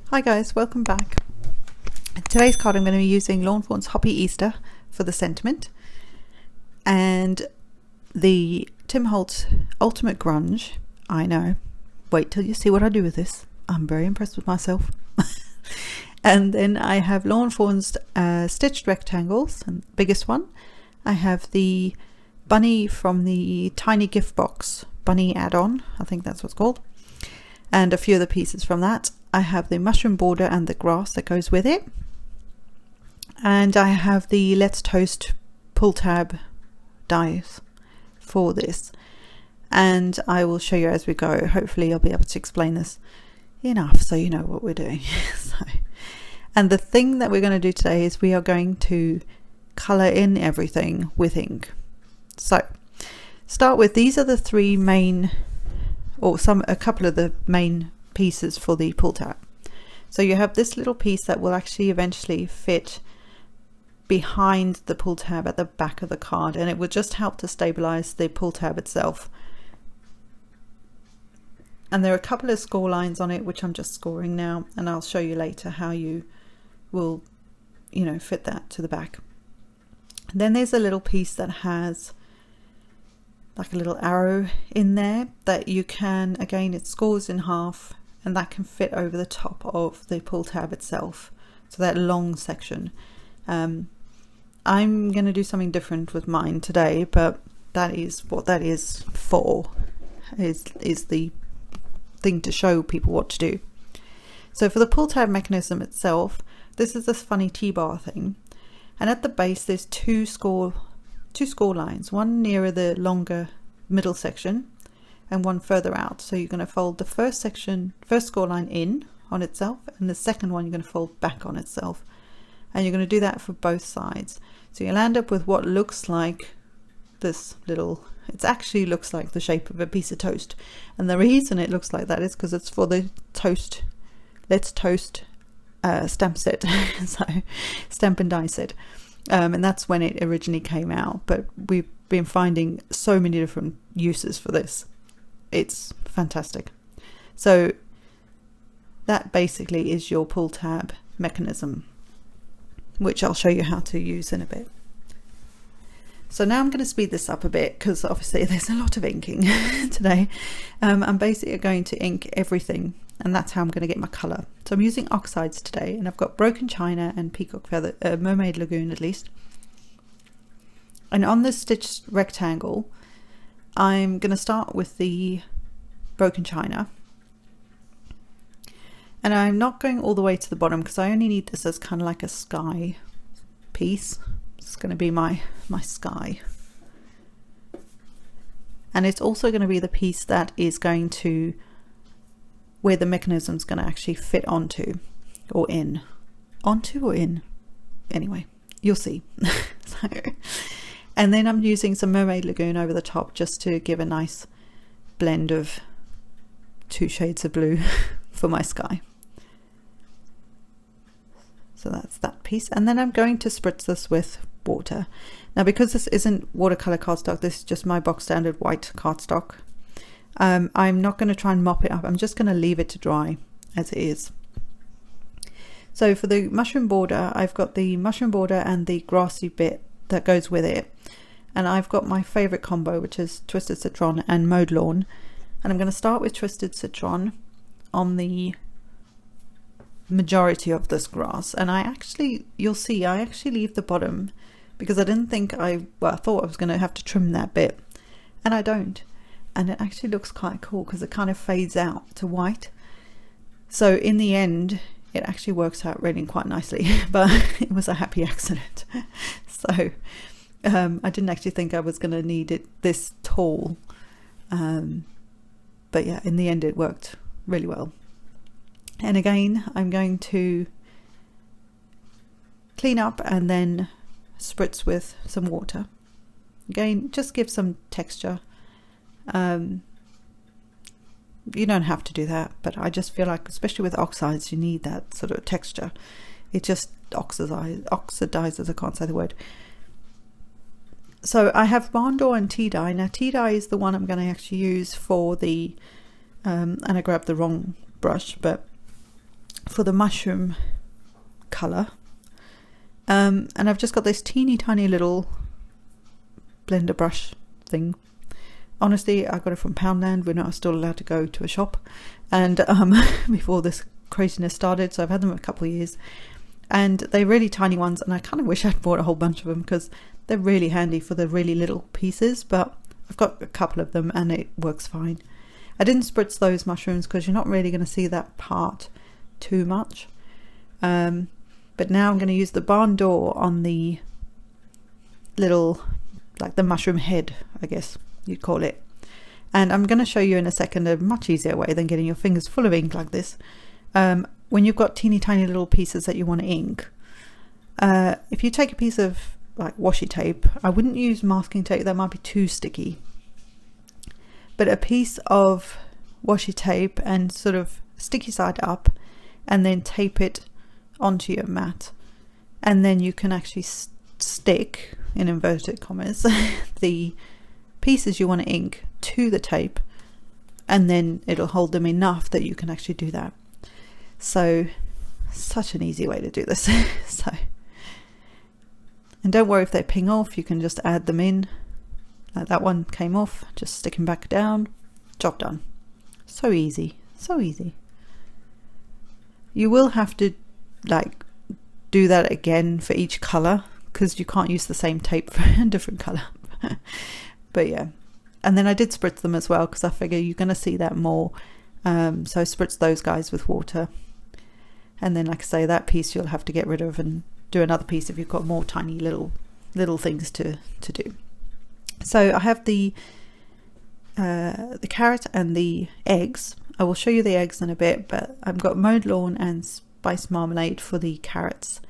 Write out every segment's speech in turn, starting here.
Hi guys, welcome back. Today's card I'm going to be using Lawn Fawn's Happy Easter for the sentiment and the Tim Holtz Ultimate Grunge. I know, wait till you see what I do with this. I'm very impressed with myself. And then I have Lawn Fawn's Stitched Rectangles, and biggest one. I have the bunny from the Tiny Gift Box bunny add-on, I think that's what's called, and a few other pieces from that. I have the mushroom border and the grass that goes with it, and I have the Let's Toast pull tab dies for this, and I will show you as we go. Hopefully I'll be able to explain this enough so you know what we're doing. And the thing that we're going to do today is we are going to color in everything with ink. So start with, these are the three main, or a couple of the main pieces for the pull tab. So you have this little piece that will actually eventually fit behind the pull tab at the back of the card, and it will just help to stabilize the pull tab itself. And there are a couple of score lines on it which I'm just scoring now, and I'll show you later how you will, fit that to the back. And then there's a little piece that has like a little arrow in there that you can, again, it scores in half, and that can fit over the top of the pull tab itself, so that long section. I'm going to do something different with mine today, but that is what that is for, is the thing to show people what to do. So for the pull tab mechanism itself, this is this funny T-bar thing, and at the base there's two score lines, one nearer the longer middle section and one further out. So you're going to fold the first score line in on itself, and the second one you're going to fold back on itself, and you're going to do that for both sides. So you'll end up with what looks like this little, it actually looks like the shape of a piece of toast, and the reason it looks like that is because it's for the toast, Let's Toast stamp set. So stamp and die set. And that's when it originally came out, but we've been finding so many different uses for this. It's fantastic. So that basically is your pull tab mechanism, which I'll show you how to use in a bit. So now I'm going to speed this up a bit because obviously there's a lot of inking today. I'm basically going to ink everything, and that's how I'm going to get my colour. So I'm using oxides today, and I've got Broken China and Peacock Feather, Mermaid Lagoon at least. And on this stitched rectangle, I'm going to start with the Broken China. And I'm not going all the way to the bottom because I only need this as kind of like a sky piece. It's going to be my sky. And it's also going to be the piece that is going to, where the mechanism is going to actually fit onto or in. Onto or in? Anyway, you'll see. And then I'm using some Mermaid Lagoon over the top just to give a nice blend of two shades of blue for my sky. So that's that piece. And then I'm going to spritz this with water. Now, because this isn't watercolor cardstock, this is just my box standard white cardstock. I'm not going to try and mop it up. I'm just going to leave it to dry as it is. So for the mushroom border, I've got the mushroom border and the grassy bit that goes with it. And I've got my favorite combo, which is Twisted Citron and Mowed Lawn. And I'm going to start with Twisted Citron on the majority of this grass. And you'll see, I actually leave the bottom because I didn't think I thought I was going to have to trim that bit. And I don't. And it actually looks quite cool because it kind of fades out to white. So in the end, it actually works out really quite nicely, but it was a happy accident. So I didn't actually think I was going to need it this tall. But yeah, in the end it worked really well. And again, I'm going to clean up and then spritz with some water. Again, just give some texture. You don't have to do that, but I just feel like, especially with oxides, you need that sort of texture. It just oxidizes, I can't say the word. So I have Barn Door and Tea Dye. Now Tea Dye is the one I'm going to actually use for the, and I grabbed the wrong brush, but for the mushroom colour. And I've just got this teeny tiny little blender brush thing. Honestly, I got it from Poundland when I was still allowed to go to a shop, and before this craziness started, so I've had them a couple of years, and they're really tiny ones, and I kind of wish I'd bought a whole bunch of them because they're really handy for the really little pieces, but I've got a couple of them and it works fine. I didn't spritz those mushrooms because you're not really going to see that part too much, but now I'm going to use the barn door on the little, like the mushroom head, I guess you'd call it. And I'm going to show you in a second a much easier way than getting your fingers full of ink like this. When you've got teeny tiny little pieces that you want to ink, if you take a piece of like washi tape, I wouldn't use masking tape, that might be too sticky, but a piece of washi tape and sort of sticky side up, and then tape it onto your mat, and then you can actually stick, in inverted commas, the pieces you want to ink to the tape, and then it'll hold them enough that you can actually do that. So such an easy way to do this. So, and don't worry if they ping off, you can just add them in. Like that one came off, just stick them back down, job done. So easy, so easy. You will have to like do that again for each color because you can't use the same tape for a different color. But yeah, and then I did spritz them as well because I figure you're going to see that more, so I spritzed those guys with water, and then like I say, that piece you'll have to get rid of and do another piece if you've got more tiny little things to do. So I have the carrot and the eggs. I will show you the eggs in a bit, but I've got mowed lawn and spice marmalade for the carrots,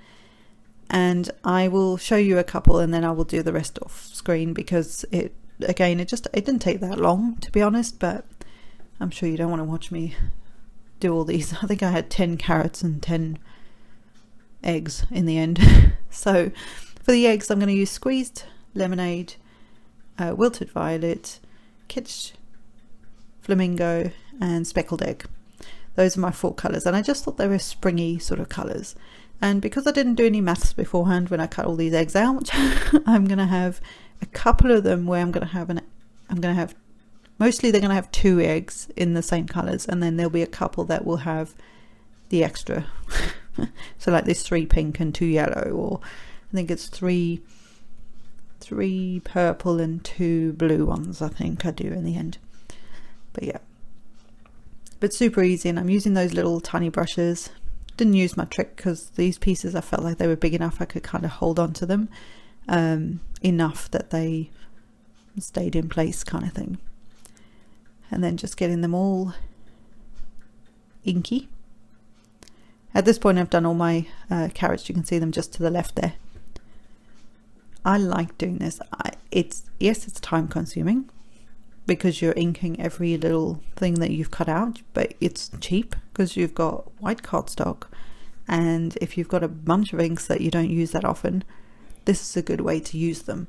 and I will show you a couple and then I will do the rest off screen because it didn't take that long, to be honest, but I'm sure you don't want to watch me do all these. I think I had 10 carrots and 10 eggs in the end. So for the eggs, I'm going to use squeezed lemonade, wilted violet, kitsch flamingo, and speckled egg. Those are my 4 colours, and I just thought they were springy sort of colours. And because I didn't do any maths beforehand when I cut all these eggs out, I'm going to have a couple of them where mostly they're going to have 2 eggs in the same colours, and then there'll be a couple that will have the extra. So like this 3 pink and 2 yellow, or I think it's 3 purple and 2 blue ones, I think I do in the end. But yeah, but super easy, and I'm using those little tiny brushes. Didn't use my trick because these pieces I felt like they were big enough I could kind of hold on to them enough that they stayed in place, kind of thing. And then just getting them all inky. At this point I've done all my carrots. You can see them just to the left there. I like doing this. It's time consuming because you're inking every little thing that you've cut out, but it's cheap because you've got white cardstock, and if you've got a bunch of inks that you don't use that often, this is a good way to use them,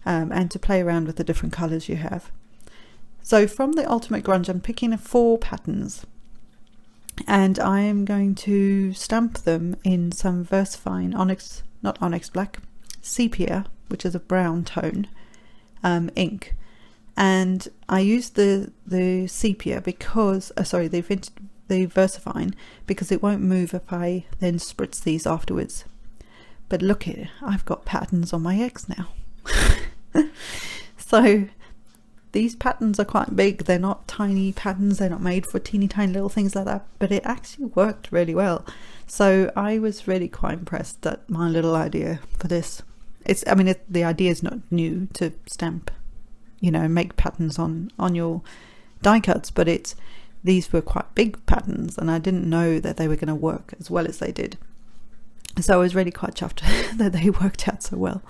and to play around with the different colors you have. So from the Ultimate Grunge, I'm picking 4 patterns, and I'm going to stamp them in some VersaFine not Onyx Black, sepia, which is a brown tone, ink. And I used the sepia because, the VersaFine, because it won't move if I then spritz these afterwards. But look at it, I've got patterns on my eggs now. So these patterns are quite big. They're not tiny patterns. They're not made for teeny tiny little things like that, but it actually worked really well. So I was really quite impressed at my little idea for this. The idea is not new to stamp, make patterns on your die cuts, but these were quite big patterns, and I didn't know that they were going to work as well as they did. So I was really quite chuffed that they worked out so well.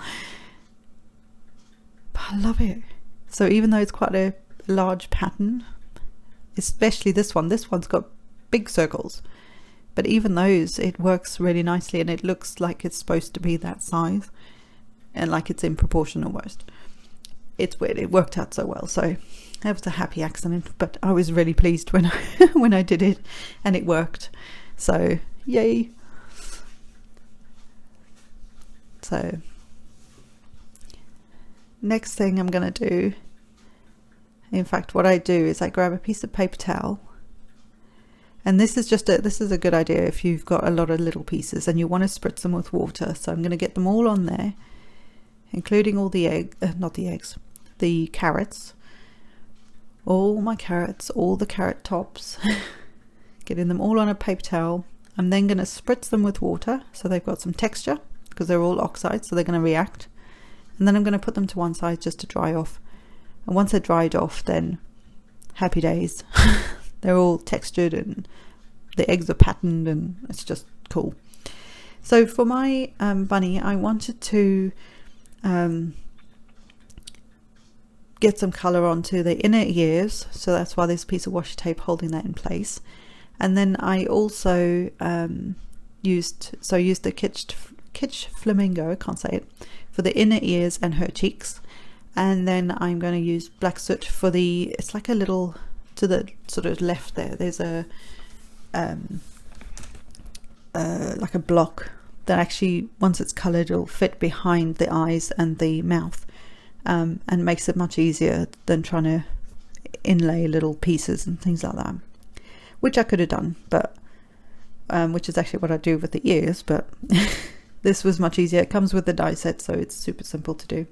But I love it. So even though it's quite a large pattern, especially this one's got big circles, but even those, it works really nicely, and it looks like it's supposed to be that size and like it's in proportion almost. It's weird, it worked out so well. So that was a happy accident, but I was really pleased when I did it and it worked. So yay. So next thing I'm going to do, in fact what I do is I grab a piece of paper towel, and this is a good idea if you've got a lot of little pieces and you want to spritz them with water. So I'm going to get them all on there, including all the the carrots, all my carrots, all the carrot tops, getting them all on a paper towel. I'm then going to spritz them with water so they've got some texture, because they're all oxide, so they're going to react. And then I'm going to put them to one side just to dry off. And once they're dried off, then happy days. They're all textured and the eggs are patterned, and it's just cool. So for my bunny, I wanted to get some colour onto the inner ears, so that's why there's a piece of washi tape holding that in place. And then I also used the kitsch flamingo, I can't say it, for the inner ears and her cheeks. And then I'm going to use black soot for the, it's like a little, to the sort of left there, there's a like a block that actually, once it's coloured, it'll fit behind the eyes and the mouth, and makes it much easier than trying to inlay little pieces and things like that, which I could have done, but which is actually what I do with the ears, but this was much easier. It comes with the die set, so it's super simple to do.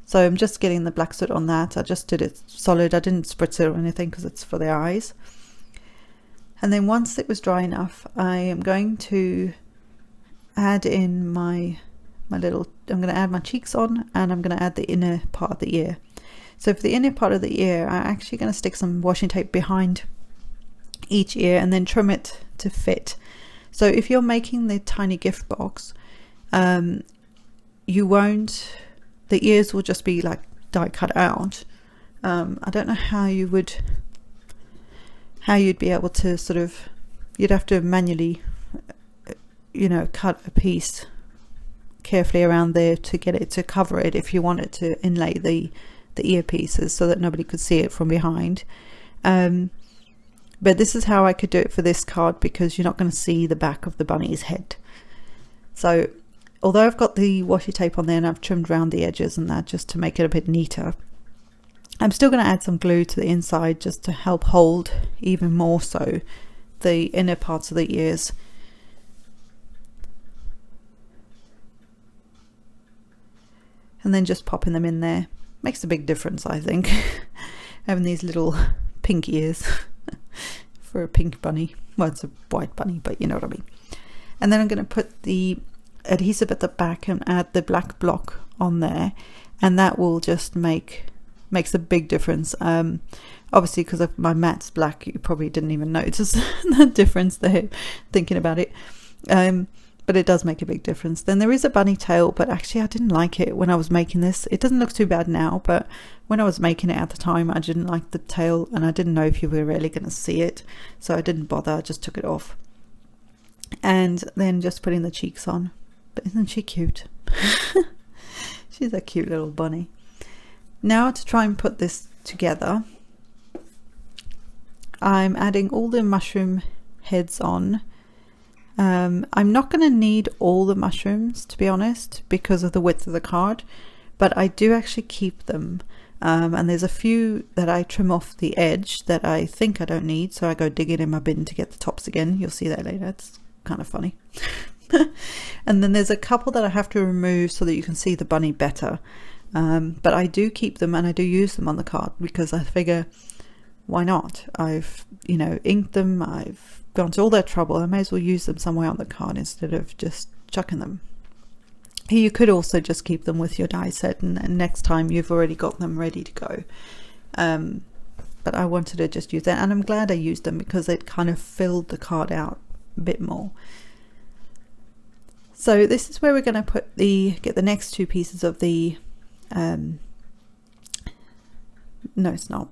So I'm just getting the black soot on that. I just did it solid. I didn't spritz it or anything because it's for the eyes. And then once it was dry enough, I am going to add in my little, I'm going to add my cheeks on, and I'm going to add the inner part of the ear. So for the inner part of the ear, I'm actually going to stick some washi tape behind each ear and then trim it to fit. So if you're making the tiny gift box, you won't, the ears will just be like die cut out. I don't know how you'd be able to sort of, you'd have to manually, cut a piece carefully around there to get it to cover it if you wanted to inlay the ear pieces so that nobody could see it from behind. But this is how I could do it for this card, because you're not going to see the back of the bunny's head. So although I've got the washi tape on there and I've trimmed around the edges and that just to make it a bit neater, I'm still going to add some glue to the inside just to help hold even more so the inner parts of the ears. And then just popping them in there makes a big difference, I think. Having these little pink ears for a pink bunny. Well, it's a white bunny, but you know what I mean. And then I'm going to put the adhesive at the back and add the black block on there, and that will just makes a big difference. Obviously because of my mat's black, you probably didn't even notice the difference there thinking about it, but it does make a big difference. Then there is a bunny tail, but actually I didn't like it when I was making this. It doesn't look too bad now, but when I was making it at the time, I didn't like the tail, and I didn't know if you were really going to see it, so I didn't bother. I just took it off. And then just putting the cheeks on. But isn't she cute? She's a cute little bunny. Now to try and put this together, I'm adding all the mushroom heads on. I'm not going to need all the mushrooms, to be honest, because of the width of the card, but I do actually keep them. And there's a few that I trim off the edge that I think I don't need, so I go digging in my bin to get the tops again. You'll see that later. It's kind of funny. And then there's a couple that I have to remove so that you can see the bunny better. But I do keep them, and I do use them on the card because I figure, why not? I've inked them, I've gone to all that trouble, I may as well use them somewhere on the card instead of just chucking them. You could also just keep them with your die set, and next time you've already got them ready to go. But I wanted to just use that, and I'm glad I used them because it kind of filled the card out a bit more. So this is where we're going to get the next two pieces of the no, it's not.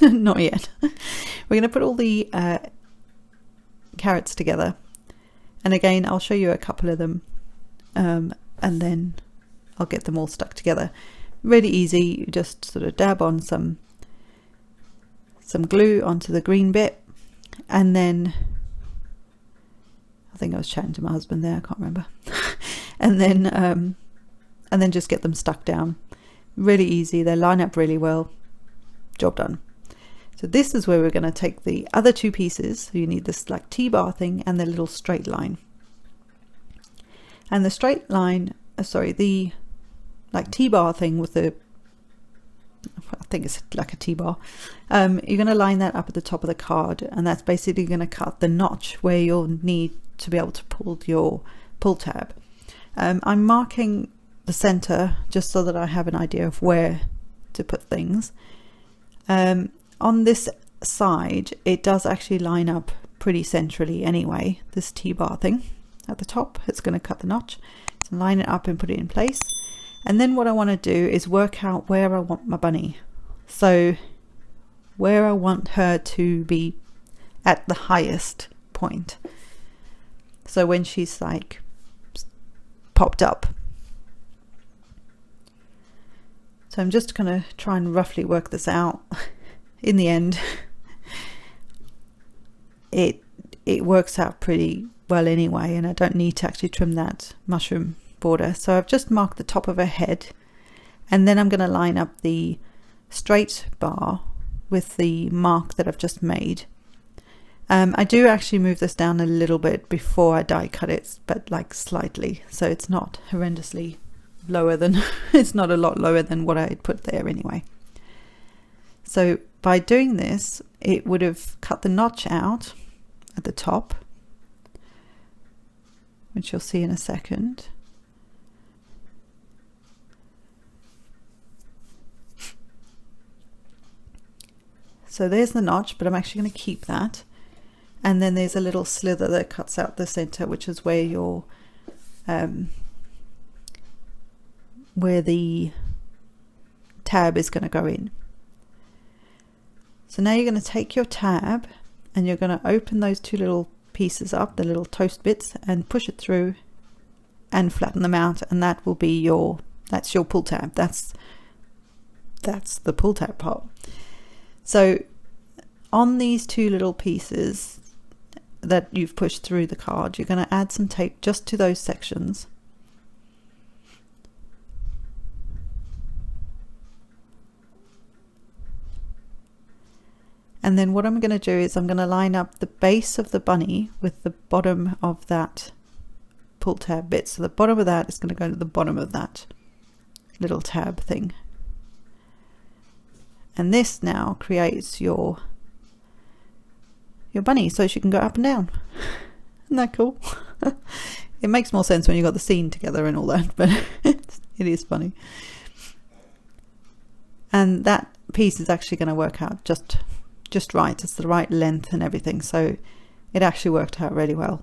Not yet. We're going to put all the carrots together, and again I'll show you a couple of them, and then I'll get them all stuck together. Really easy. You just sort of dab on some glue onto the green bit, and then I think I was chatting to my husband there, I can't remember. and then just get them stuck down. Really easy, they line up really well, job done. So this is where we're going to take the other two pieces. So you need this like T-bar thing and the little straight line. And the straight line, the like T-bar thing with the, I think it's like a T-bar, you're going to line that up at the top of the card, and that's basically going to cut the notch where you'll need to be able to pull your pull tab. I'm marking the center just so that I have an idea of where to put things. On this side, it does actually line up pretty centrally anyway, this T-bar thing at the top. It's going to cut the notch, so line it up and put it in place. And then what I want to do is work out where I want my bunny. So where I want her to be at the highest point. So when she's like popped up. So I'm just going to try and roughly work this out. In the end, it works out pretty well anyway, and I don't need to actually trim that mushroom border. So I've just marked the top of her head, and then I'm going to line up the straight bar with the mark that I've just made. I do actually move this down a little bit before I die cut it, but like slightly, so it's not horrendously lower than it's not a lot lower than what I had put there anyway. So by doing this, it would have cut the notch out at the top, which you'll see in a second. So there's the notch, but I'm actually going to keep that. And then there's a little slither that cuts out the center, which is where your where the tab is going to go in. So now you're going to take your tab and you're going to open those two little pieces up, the little toast bits, and push it through and flatten them out, and that will be your, that's your pull tab. That's the pull tab part. So on these two little pieces that you've pushed through the card, you're going to add some tape just to those sections. And then what I'm going to do is I'm going to line up the base of the bunny with the bottom of that pull tab bit. So the bottom of that is going to go to the bottom of that little tab thing. And this now creates your bunny so she can go up and down. Isn't that cool? It makes more sense when you've got the scene together and all that, but it is funny. And that piece is actually going to work out just right. It's the right length and everything, so it actually worked out really well.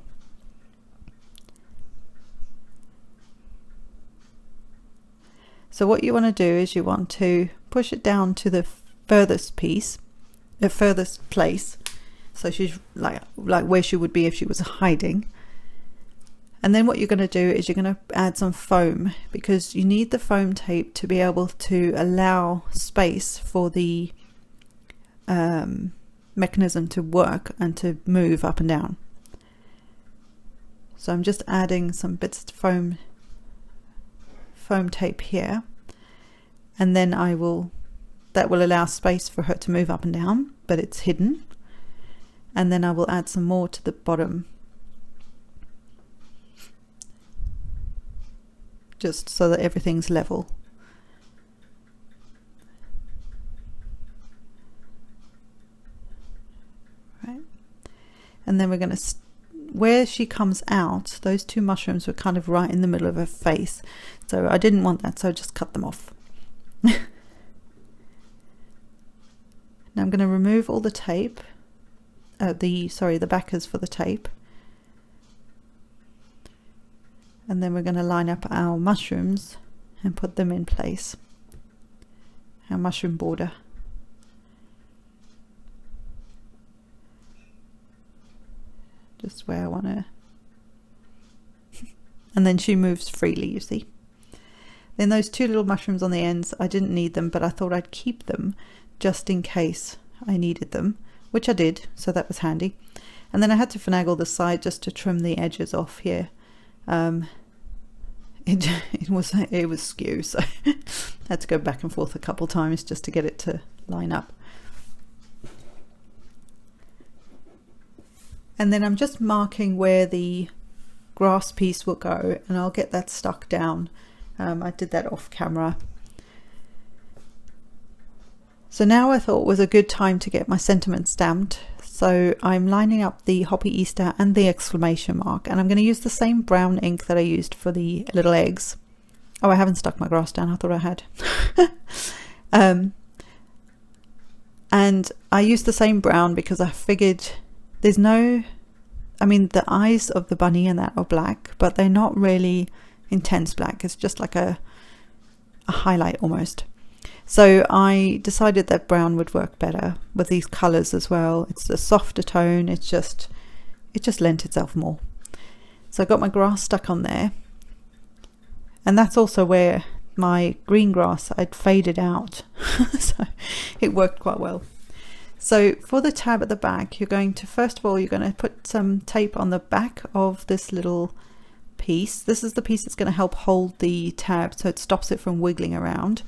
So what you want to do is you want to push it down to the furthest piece, the furthest place, so she's like where she would be if she was hiding. And then what you're going to do is you're going to add some foam, because you need the foam tape to be able to allow space for the mechanism to work and to move up and down. So I'm just adding some bits of foam tape here, and then that will allow space for her to move up and down, but it's hidden. And then I will add some more to the bottom, just so that everything's level. Right. And then we're going to, where she comes out, those two mushrooms were kind of right in the middle of her face. So I didn't want that, so I just cut them off. Now I'm going to remove all the tape, the backers for the tape. And then we're going to line up our mushrooms and put them in place. Our mushroom border. Just where I want to. And then she moves freely, you see. Then those two little mushrooms on the ends, I didn't need them, but I thought I'd keep them just in case I needed them, which I did, so that was handy. And then I had to finagle the side just to trim the edges off here. It was skew, so I had to go back and forth a couple times just to get it to line up. And then I'm just marking where the grass piece will go, and I'll get that stuck down. I did that off camera. So now I thought it was a good time to get my sentiment stamped. So I'm lining up the Hoppy Easter and the exclamation mark, and I'm going to use the same brown ink that I used for the little eggs. Oh, I haven't stuck my grass down. I thought I had. And I used the same brown because I figured there's no, I mean, the eyes of the bunny and that are black, but they're not really intense black. It's just like a highlight almost. So I decided that brown would work better with these colors as well. It's a softer tone. It just lent itself more. So I got my grass stuck on there, and that's also where my green grass I'd faded out. So it worked quite well. So for the tab at the back, you're going to, first of all, you're going to put some tape on the back of this little piece. This is the piece that's going to help hold the tab so it stops it from wiggling around.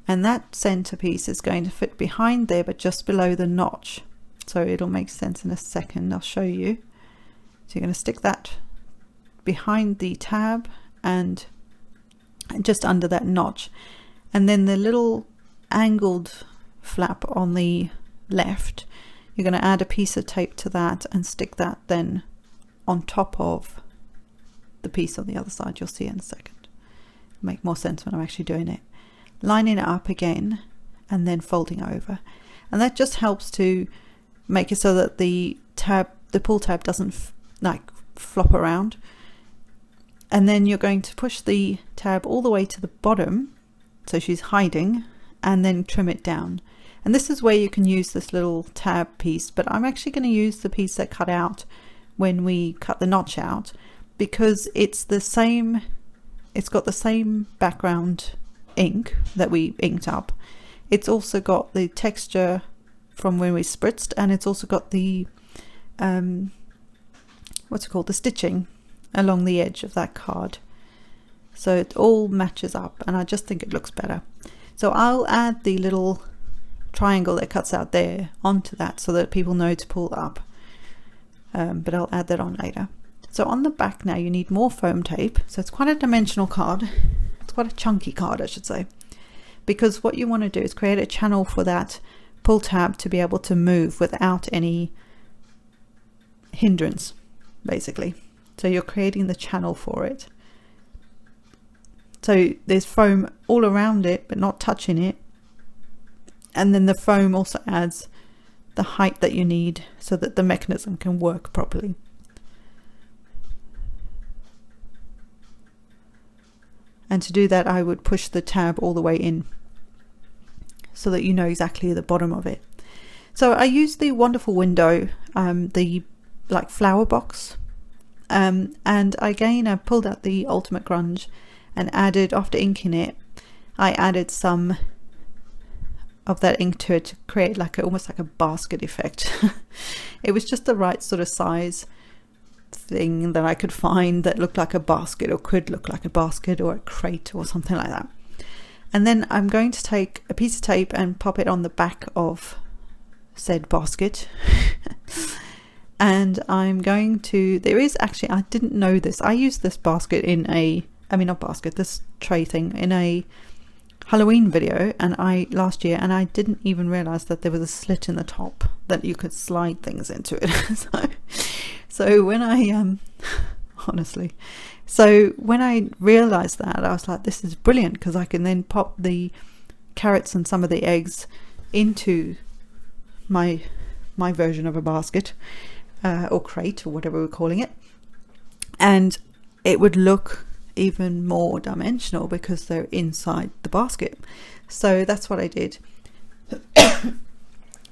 And that center piece is going to fit behind there, but just below the notch. So it'll make sense in a second. I'll show you. So you're going to stick that behind the tab and just under that notch. And then the little angled flap on the left, you're going to add a piece of tape to that and stick that then on top of the piece on the other side. You'll see in a second. It'll make more sense when I'm actually doing it. Lining it up again and then folding over, and that just helps to make it so that the pull tab doesn't like flop around. And then you're going to push the tab all the way to the bottom so she's hiding, and then trim it down. And this is where you can use this little tab piece, but I'm actually going to use the piece that cut out when we cut the notch out, because it's the same, it's got the same background ink that we inked up. It's also got the texture from when we spritzed, and it's also got the what's it called, the stitching along the edge of that card. So it all matches up, and I just think it looks better. So I'll add the little triangle that cuts out there onto that so that people know to pull up, but I'll add that on later. So on the back now you need more foam tape. So it's quite a dimensional card. It's quite a chunky card, I should say, because what you want to do is create a channel for that pull tab to be able to move without any hindrance, basically. So you're creating the channel for it. So there's foam all around it but not touching it, and then the foam also adds the height that you need so that the mechanism can work properly. And to do that I would push the tab all the way in so that you know exactly the bottom of it. So I used the wonderful window, the like flower box, and again I pulled out the Ultimate Grunge and added, after inking it, I added some of that ink to it to create like almost like a basket effect. It was just the right sort of size thing that I could find that looked like a basket, or could look like a basket or a crate or something like that. And then I'm going to take a piece of tape and pop it on the back of said basket. And I'm going to, there is actually, I didn't know this, I used this basket in a, I mean not basket, this tray thing in a Halloween video last year, and I didn't even realize that there was a slit in the top that you could slide things into it. So when I honestly, so when I realized that, I was like, this is brilliant, because I can then pop the carrots and some of the eggs into my version of a basket, or crate, or whatever we're calling it, and it would look even more dimensional because they're inside the basket. So that's what I did.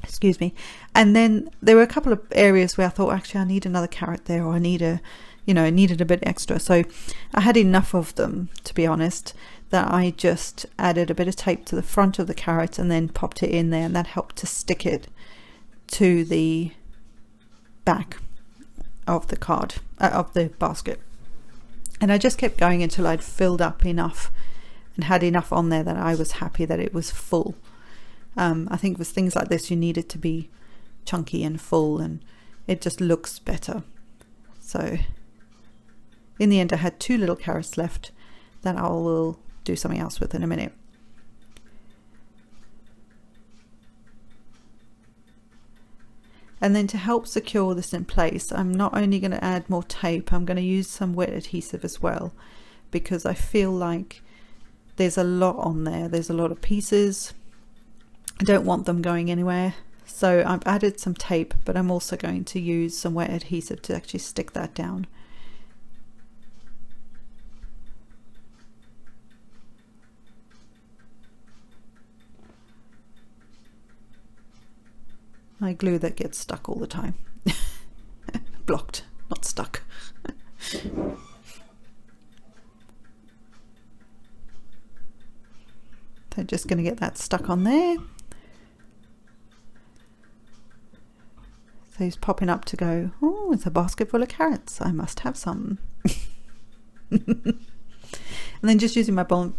Excuse me. And then there were a couple of areas where I thought, actually I need another carrot there, or I need a, you know, needed a bit extra. So I had enough of them, to be honest, that I just added a bit of tape to the front of the carrot and then popped it in there, and that helped to stick it to the back of the card, of the basket. And I just kept going until I'd filled up enough and had enough on there that I was happy that it was full. I think with things like this, you need it to be chunky and full, and it just looks better. So in the end, I had 2 little carrots left that I will do something else with in a minute. And then to help secure this in place, I'm not only going to add more tape, I'm going to use some wet adhesive as well, because I feel like there's a lot on there. There's a lot of pieces. I don't want them going anywhere. So I've added some tape, but I'm also going to use some wet adhesive to actually stick that down. My glue that gets stuck all the time. Blocked, not stuck. So just going to get that stuck on there. So he's popping up to go, oh, it's a basket full of carrots. I must have some. And then just using my bone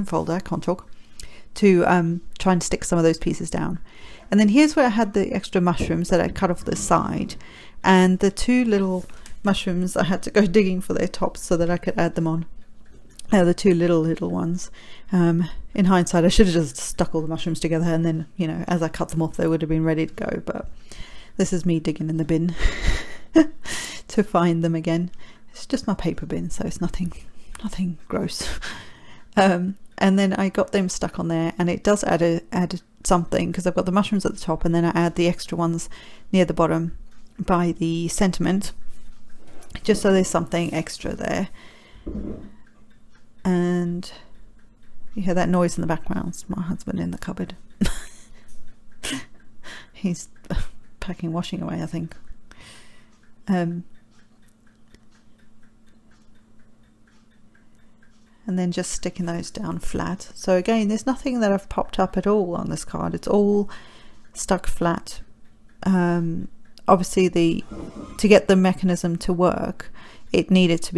folder, I can't talk, to try and stick some of those pieces down. And then here's where I had the extra mushrooms that I cut off the side, and the 2 little mushrooms I had to go digging for their tops so that I could add them on. The 2 little ones. In hindsight, I should have just stuck all the mushrooms together, and then, you know, as I cut them off, they would have been ready to go. But this is me digging in the bin to find them again. It's just my paper bin, so it's nothing gross. And then I got them stuck on there, and it does add something, because I've got the mushrooms at the top, and then I add the extra ones near the bottom by the sentiment, just so there's something extra there. And you hear that noise in the background. It's my husband in the cupboard. He's packing washing away, I think. And then just sticking those down flat. So again, there's nothing that I've popped up at all on this card. It's all stuck flat. Obviously, to get the mechanism to work, there needed to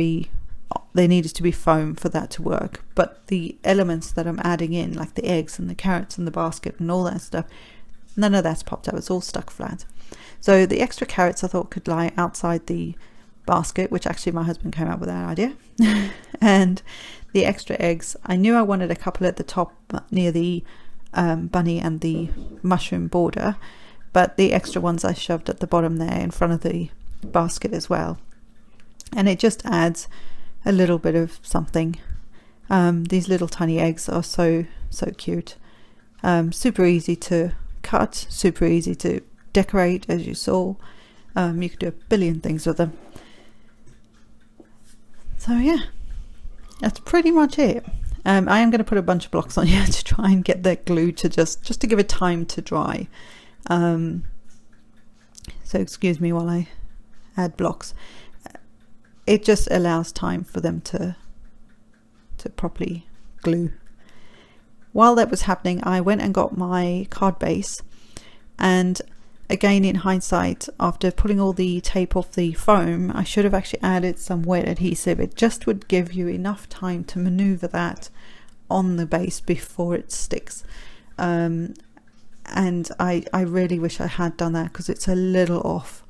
be foam for that to work. But the elements that I'm adding in, like the eggs and the carrots and the basket and all that stuff, none of that's popped up. It's all stuck flat. So the extra carrots I thought could lie outside the basket, which actually my husband came up with that idea. And the extra eggs, I knew I wanted a couple at the top near the bunny and the mushroom border, but the extra ones I shoved at the bottom there in front of the basket as well. And it just adds a little bit of something. These little tiny eggs are so cute. Super easy to cut, super easy to decorate, as you saw. You could do a billion things with them. So yeah, that's pretty much it. I am going to put a bunch of blocks on here to try and get that glue to just to give it time to dry. So excuse me while I add blocks. It just allows time for them to properly glue. While that was happening, I went and got my card base, and again, in hindsight, after putting all the tape off the foam, I should have actually added some wet adhesive. It just would give you enough time to maneuver that on the base before it sticks. And I really wish I had done that, because it's a little off,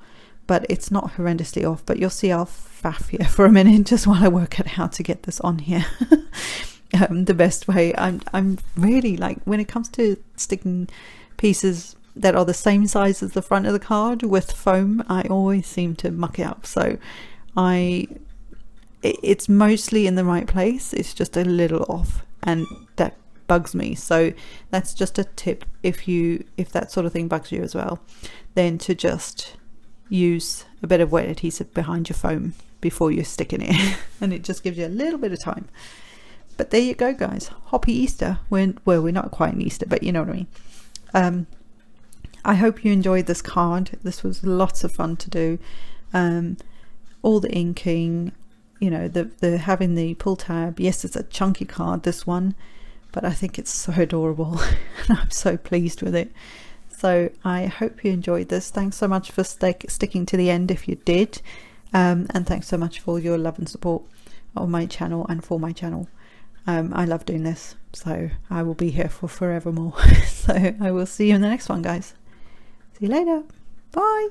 but it's not horrendously off. But you'll see I'll faff here for a minute just while I work out how to get this on here. The best way. I'm really, like, when it comes to sticking pieces that are the same size as the front of the card with foam, I always seem to muck it up. So it's mostly in the right place, it's just a little off, and that bugs me. So that's just a tip, if that sort of thing bugs you as well, then to just use a bit of wet adhesive behind your foam before you're sticking it. And it just gives you a little bit of time. But there you go, guys. Happy Easter. Well, we're not quite in Easter, but you know what I mean. I hope you enjoyed this card. This was lots of fun to do. All the inking, you know, the having the pull tab. Yes, it's a chunky card, this one, but I think it's so adorable and I'm so pleased with it. So I hope you enjoyed this. Thanks so much for sticking to the end if you did, and thanks so much for your love and support on my channel and for my channel. I love doing this, so I will be here for forevermore. So I will see you in the next one, guys. See you later. Bye.